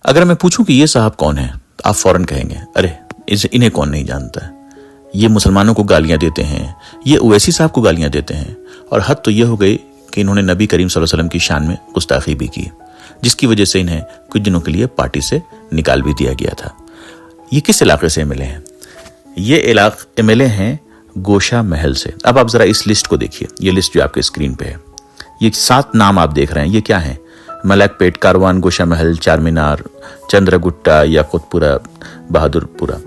अगर मैं पूछूं कि ये साहब कौन है, आप फौरन कहेंगे अरे इन्हें कौन नहीं जानता है, ये मुसलमानों को गालियां देते हैं, ये ओवैसी साहब को गालियां देते हैं। और हद तो ये हो गई कि इन्होंने नबी करीम सल्लल्लाहु अलैहि वसल्लम की शान में गुस्ताखी भी की, जिसकी वजह से इन्हें कुछ दिनों के लिए पार्टी से निकाल भी दिया गया था। ये किस इलाके से एमएलए हैं? ये एमएलए हैं गोशा महल से। अब आप जरा इस लिस्ट को देखिए, ये लिस्ट जो आपके स्क्रीन पे है, ये 7 नाम आप देख रहे हैं, ये क्या है? मलकपेट, कारवान, गोशा महल, चारमीनार, चंद्रगुट्टा, याकुतपुरा, बहादुरपुरा।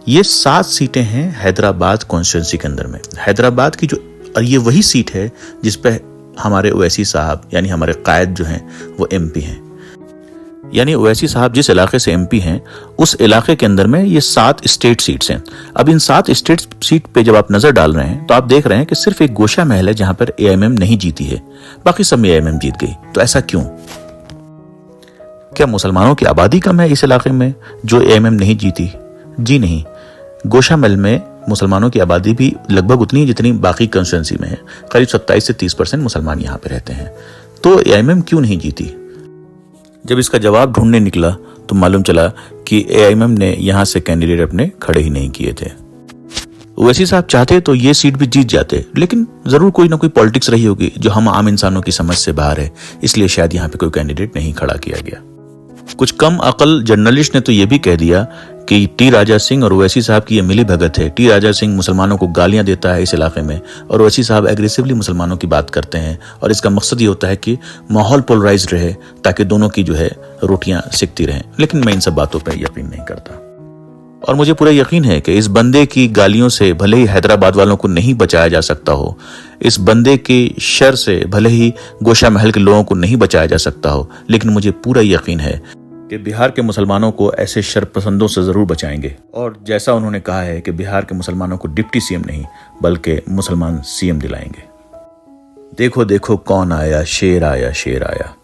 ये 7 सीटें हैं हैदराबाद कॉन्स्टिट्यूंसी के अंदर में। हैदराबाद की जो, और ये वही सीट है जिस पे हमारे ओवैसी साहब यानी हमारे कायद जो हैं वो एमपी हैं। यानी ओवैसी साहब जिस इलाके से एमपी हैं उस इलाके के अंदर में ये 7 स्टेट सीट्स हैं। अब इन 7 स्टेट सीट पे जब आप नजर डाल रहे हैं तो आप देख रहे हैं कि सिर्फ एक गोशा महल है जहां पर एआईएमएम नहीं जीती है, बाकी सब में एआईएमएम जीत गई। तो ऐसा क्यों? क्या मुसलमानों की आबादी कम है इस इलाके में जो एआईएमएम नहीं जीती? जी नहीं, गोशा महल में मुसलमानों की आबादी भी लगभग उतनी है जितनी बाकी कंस्टिट्यूंसी में है। करीब 27 से 30% मुसलमान यहाँ पे रहते हैं। तो एआईएमएम क्यों नहीं जीती? जब इसका जवाब ढूंढने निकला तो मालूम चला कि एआईएमएम ने यहां से कैंडिडेट अपने खड़े ही नहीं किए थे। ओवैसी साहब चाहते तो ये सीट भी जीत जाते, लेकिन जरूर कोई ना कोई पॉलिटिक्स रही होगी जो हम आम इंसानों की समझ से बाहर है, इसलिए शायद यहाँ पे कोई कैंडिडेट नहीं खड़ा किया गया। कुछ कम अकल जर्नलिस्ट ने तो ये भी कह दिया कि टी राजा सिंह और ओवैसी साहब की ये मिली भगत है। टी राजा सिंह मुसलमानों को गालियां देता है इस इलाके में और ओवैसी साहब एग्रेसिवली मुसलमानों की बात करते हैं, और इसका मकसद ये होता है कि माहौल पोलराइज्ड रहे ताकि दोनों की जो है रोटियां सिकती रहें। लेकिन मैं इन सब बातों पर यकीन नहीं करता, और मुझे पूरा यकीन है कि इस बंदे की गालियों से भले ही हैदराबाद वालों को नहीं बचाया जा सकता हो, इस बंदे के शर से भले ही गोशा महल के लोगों को नहीं बचाया जा सकता हो, लेकिन मुझे पूरा यकीन है कि बिहार के मुसलमानों को ऐसे शरपसंदों से जरूर बचाएंगे। और जैसा उन्होंने कहा है कि बिहार के मुसलमानों को डिप्टी सीएम नहीं बल्कि मुसलमान सीएम दिलाएंगे। देखो देखो कौन आया, शेर आया, शेर आया।